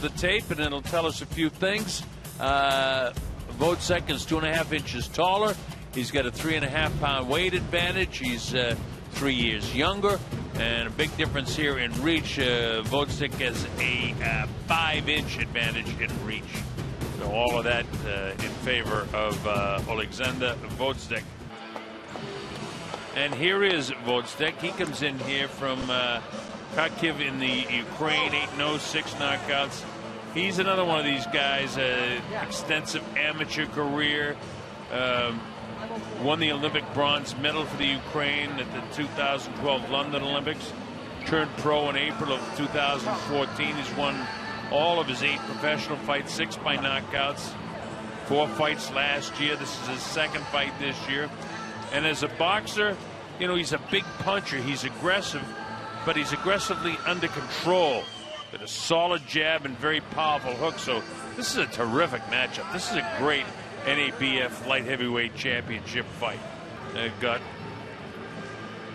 the tape, and it'll tell us a few things. GVOZDYK is 2.5 inches taller. He's got a 3.5-pound weight advantage. He's 3 years younger, and a big difference here in reach. GVOZDYK has a 5-inch advantage in reach. So all of that in favor of Alexandr Gvozdyk. And here is Gvozdyk. He comes in here from Kharkiv in the Ukraine, 8-0, 6 knockouts. He's another one of these guys, extensive amateur career. Won the Olympic bronze medal for the Ukraine at the 2012 London Olympics. Turned pro in April of 2014. He's won all of his 8 professional fights, 6 by knockouts, 4 fights last year. This is his 2nd fight this year. And as a boxer, you know, he's a big puncher. He's aggressive, but he's aggressively under control. With a solid jab and very powerful hook. So this is a terrific matchup. This is a great NABF light heavyweight championship fight. Got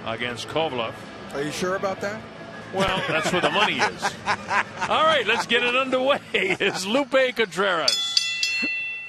against Kovalev. Are you sure about that? Well, that's where the money is. All right, let's get it underway. It's Lupe Contreras.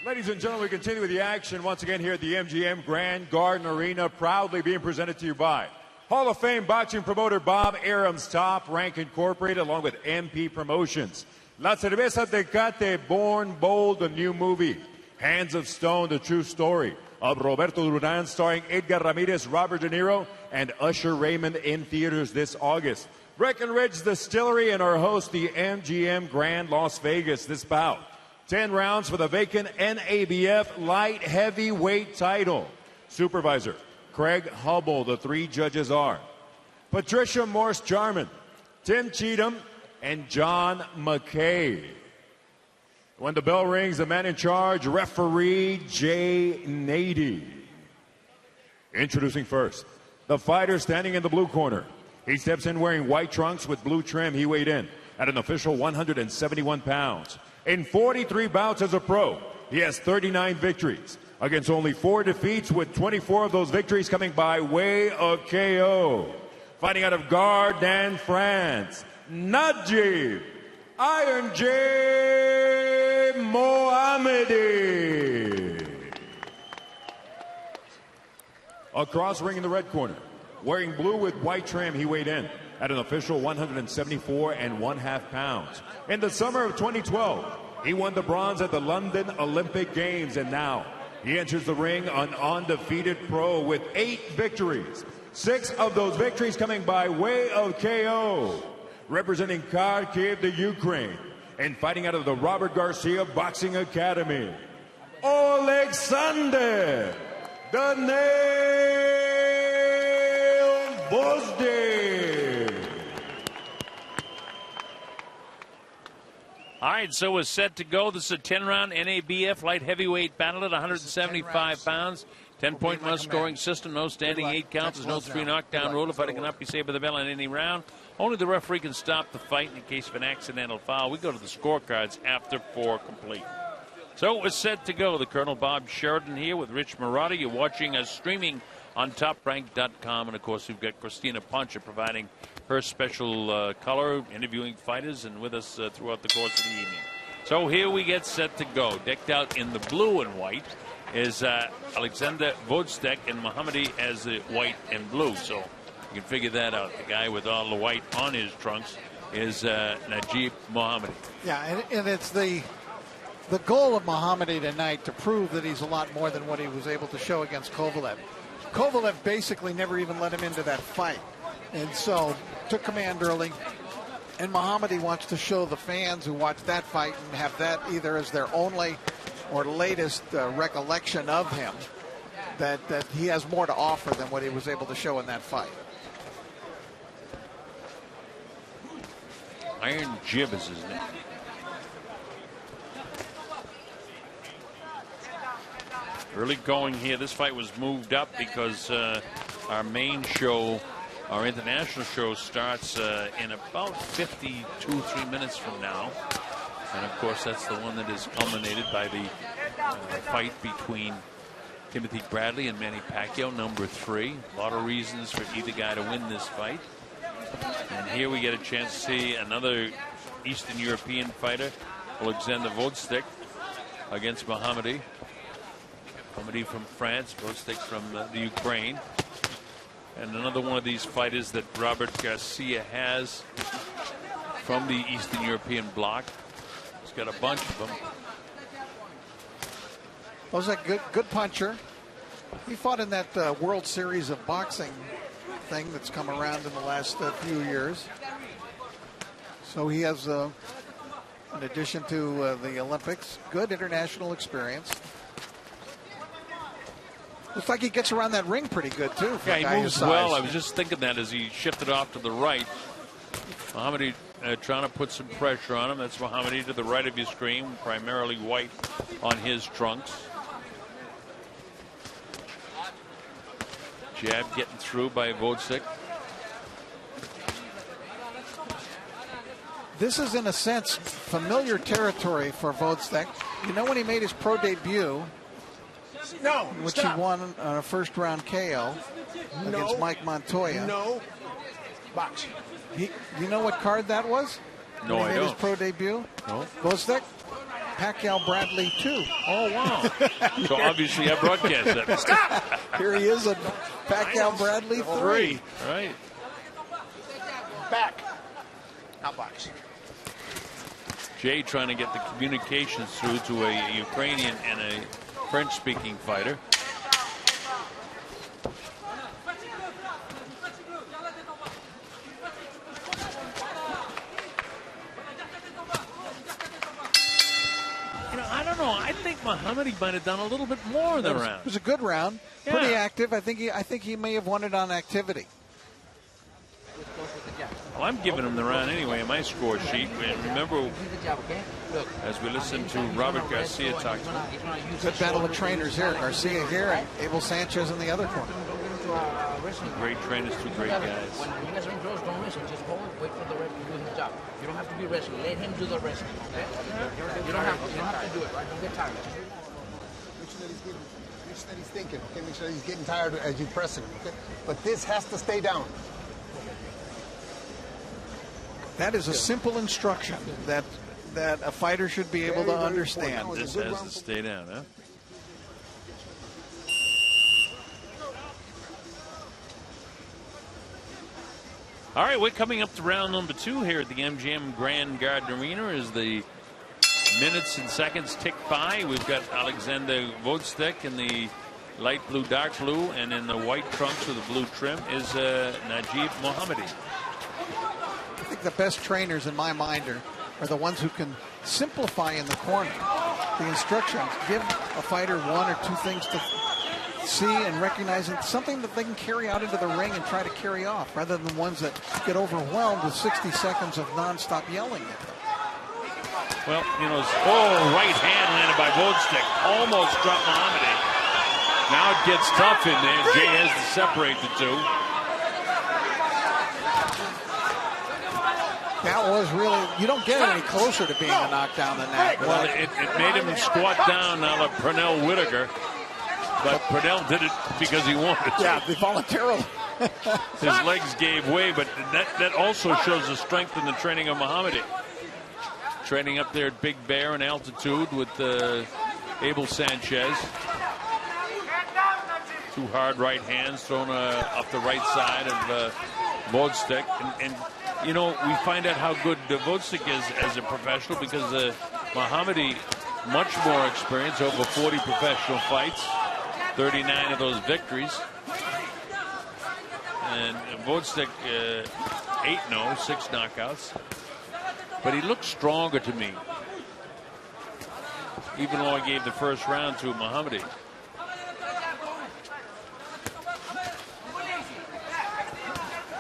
Ladies and gentlemen, we continue with the action once again here at the MGM Grand Garden Arena, proudly being presented to you by Hall of Fame boxing promoter Bob Arum's Top Rank Incorporated, along with MP Promotions. La Cerveza Tecate, Born Bold, the new movie. Hands of Stone, the true story of Roberto Duran, starring Edgar Ramirez, Robert De Niro, and Usher Raymond in theaters this August. Breckenridge Distillery and our host, the MGM Grand Las Vegas, this bout. 10 rounds for the vacant NABF light heavyweight title. Supervisor Craig Hubble. The 3 judges are Patricia Morse-Jarman, Tim Cheatham, and John McKay. When the bell rings, the man in charge, referee Jay Nady. Introducing first, the fighter standing in the blue corner. He steps in wearing white trunks with blue trim. He weighed in at an official 171 pounds. In 43 bouts as a pro, he has 39 victories against only 4 defeats, with 24 of those victories coming by way of KO. Fighting out of Gardanne, France, Naджиб, Iron J. Mохаммеди. Across ring in the red corner, wearing blue with white trim, he weighed in at an official 174.5 pounds. In the summer of 2012, he won the bronze at the London Olympic Games, and now he enters the ring an undefeated pro with 8 victories. 6 of those victories coming by way of KO. Representing Kharkiv, the Ukraine, and fighting out of the Robert Garcia Boxing Academy, Alexandr "The Nail" Gvozdyk. All right, so we're set to go. This is a 10-round NABF light heavyweight battle at 175 pounds. 10-point must scoring system, no standing 8 counts. There's no 3 knockdown rule. The fighter cannot be saved by the bell in any round. Only the referee can stop the fight in case of an accidental foul. We go to the scorecards after 4 complete. So we're set to go. The Colonel Bob Sheridan here with Rich Marotta. You're watching us streaming on TopRank.com. And, of course, we've got Christina Poncha providing her special color, interviewing fighters, and with us throughout the course of the evening. So here we get set to go. Decked out in the blue and white is Alexandr Gvozdyk, and Mохаммеди as the white and blue. So you can figure that out. The guy with all the white on his trunks is Naджиб Mохаммеди. Yeah, and it's the goal of Mохаммеди tonight to prove that he's a lot more than what he was able to show against Kovalev. Kovalev basically never even let him into that fight, and so took command early. And Mохаммеди wants to show the fans who watch that fight and have that either as their only or latest recollection of him, that he has more to offer than what he was able to show in that fight. Iron Jib is his name. Early going here. This fight was moved up because our main show, our international show, starts in about 3 minutes from now. And, of course, that's the one that is culminated by the fight between Timothy Bradley and Manny Pacquiao, number 3. A lot of reasons for either guy to win this fight. And here we get a chance to see another Eastern European fighter, Alexandr Gvozdyk, against Mохаммеди. Mохаммеди from France, Gvozdyk from the Ukraine. And another one of these fighters that Robert Garcia has from the Eastern European bloc. He's got a bunch of them. Gvozdyk, good puncher. He fought in that World Series of Boxing thing that's come around in the last few years. So he has, in addition to the Olympics, good international experience. Looks like he gets around that ring pretty good, too. For yeah, he moves well. I was just thinking that as he shifted off to the right. Mохаммеди trying to put some pressure on him. That's Mохаммеди to the right of your screen, primarily white on his trunks. Jab getting through by Gvozdyk. This is, in a sense, familiar territory for Gvozdyk. You know, when he made his pro debut, which he won on a first-round KO against Mike Montoya. No. Box. You know what card that was? No, I don't. He made his pro debut? No. Gvozdyk? Pacquiao Bradley 2. Oh, wow. So obviously I broadcast that. Stop! Here he is at Pacquiao Bradley 3. Right. Back. Now box. Jay trying to get the communications through to a Ukrainian and a French-speaking fighter. I don't know. I think Mохammedi might have done a little bit more in the round. It was a good round. Yeah. Pretty active. I think he may have won it on activity. Well, I'm giving him the round anyway in my score sheet. And remember, as we listen to Robert Garcia talk to him. Good battle of trainers here. Garcia here and Abel Sanchez in the other corner. Two great trainers, two great guys. When you guys are in draws, don't listen. Just hold, wait for the ref to do his job. You don't have to be wrestling. Let him do the wrestling, okay? You don't have to do it, right? Don't get tired. Make sure that he's thinking, okay? Make sure that he's getting tired as you press him, okay? But this has to stay down. That is a simple instruction that a fighter should be able to understand. This has to stay down, huh? All right, we're coming up to round number 2 here at the MGM Grand Garden Arena as the minutes and seconds tick by. We've got Alexandr Gvozdyk in the light blue, dark blue, and in the white trunks with the blue trim is Naджиб Mохаммеди. I think the best trainers in my mind are the ones who can simplify in the corner. The instructions give a fighter one or two things to see and recognize, and something that they can carry out into the ring and try to carry off, rather than ones that get overwhelmed with 60 seconds of nonstop yelling at them. Well, you know, right hand landed by Gvozdyk. Almost dropped Mохаммеди. Now it gets tough in there. Jay has to separate the two. That was really, you don't get any closer to being a knockdown than that. Well, it made him squat down now like Pernell Whitaker. But Pernell did it because he wanted to. Yeah, voluntarily. His legs gave way, but that also shows the strength in the training of Mохammedi. Training up there at Big Bear in altitude with Abel Sanchez. Two hard right hands thrown up the right side of Gvozdyk. And, you know, we find out how good Gvozdyk is as a professional because Mохаммedi, much more experience, over 40 professional fights. 39 of those victories. And Gvozdyk 8-0, 6 knockouts. But he looks stronger to me, even though I gave the first round to Mохammedi.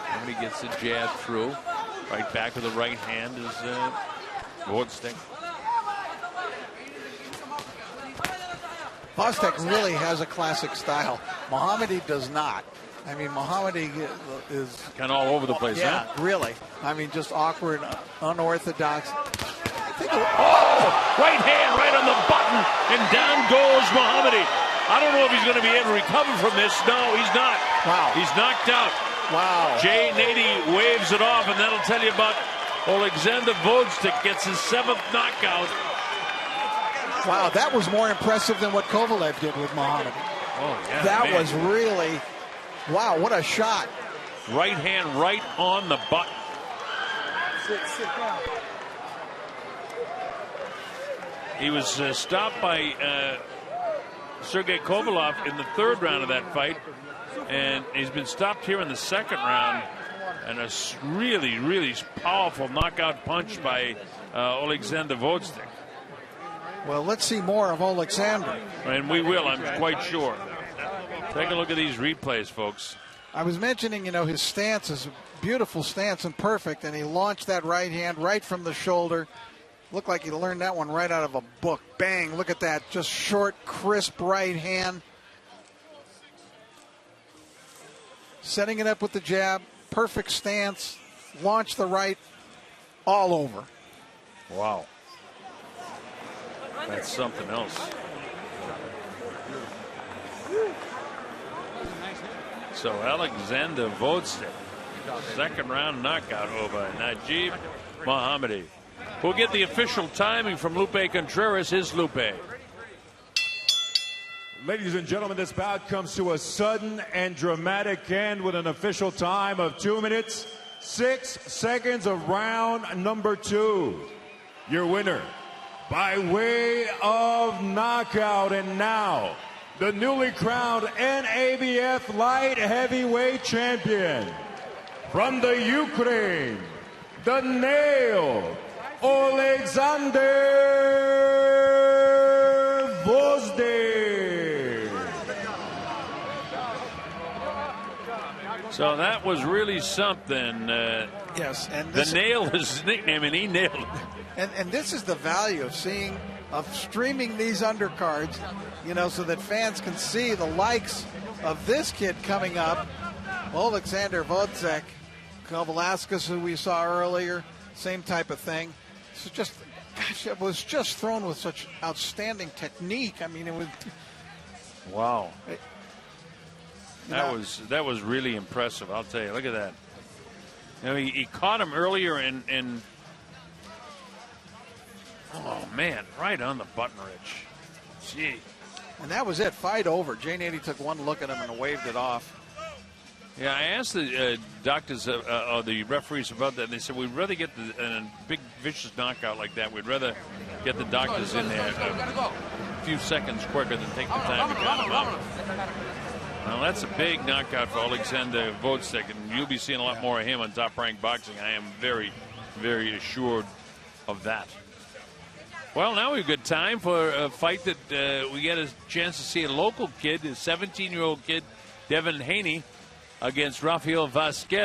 Mохammedi gets the jab through. Right back with the right hand is Gvozdyk. Gvozdyk really has a classic style. Mохаммedi does not. I mean, Mохammedi is kind of all over the place, yeah, huh? Really. I mean, just awkward, unorthodox. Right hand right on the button, and down goes Mохammedi. I don't know if he's going to be able to recover from this. No, he's not. Wow. He's knocked out. Wow. Jay Nady waves it off, and that'll tell you about Alexander Gvozdyk gets his 7th knockout. Wow, that was more impressive than what Kovalev did with Mohammed. Oh, yeah, that was really, wow, what a shot. Right hand right on the button. Sit down. He was stopped by Sergey Kovalev in the 3rd round of that fight, and he's been stopped here in the 2nd round. And a really, really powerful knockout punch by Alexander Gvozdyk. Well, let's see more of Alexander. And we will, I'm quite sure. Take a look at these replays, folks. I was mentioning, his stance is a beautiful stance and perfect, and he launched that right hand right from the shoulder. Looked like he learned that one right out of a book. Bang, look at that, just short, crisp right hand. Setting it up with the jab, perfect stance, launch the right, all over. Wow. That's something else. So Alexander Gvozdyk, 2nd round knockout over Naджиб Mохаммеди. We'll get the official timing from Lupe Contreras. Here's Lupe. Ladies and gentlemen, this bout comes to a sudden and dramatic end with an official time of 2 minutes, 6 seconds of round number 2. Your winner by way of knockout, and now the newly crowned NABF light heavyweight champion from the Ukraine, the Nail, Alexander Gvozdyk. So that was really something. Yes, and the Nail is his nickname, and he nailed it. And this is the value of streaming these undercards, so that fans can see the likes of this kid coming up. Alexander Gvozdyk, Velasquez, who we saw earlier, same type of thing. So just, gosh, it was just thrown with such outstanding technique. I mean, it was. Wow. That was really impressive. I'll tell you. Look at that. He caught him earlier and oh man, right on the button, Rich. Gee. And that was it. Fight over. Jay Nady took one look at him and waved it off. Yeah, I asked the doctors or the referees about that, and they said we'd rather get a big vicious knockout like that. We'd rather get the doctors in there a few seconds quicker than take the time to count them out. Well, that's a big knockout for Alexander Gvozdyk, and you'll be seeing a lot more of him on Top Rank Boxing. I am very, very assured of that. Well, now we've got time for a fight that we get a chance to see a local kid, a 17-year-old kid, Devin Haney, against Rafael Vasquez.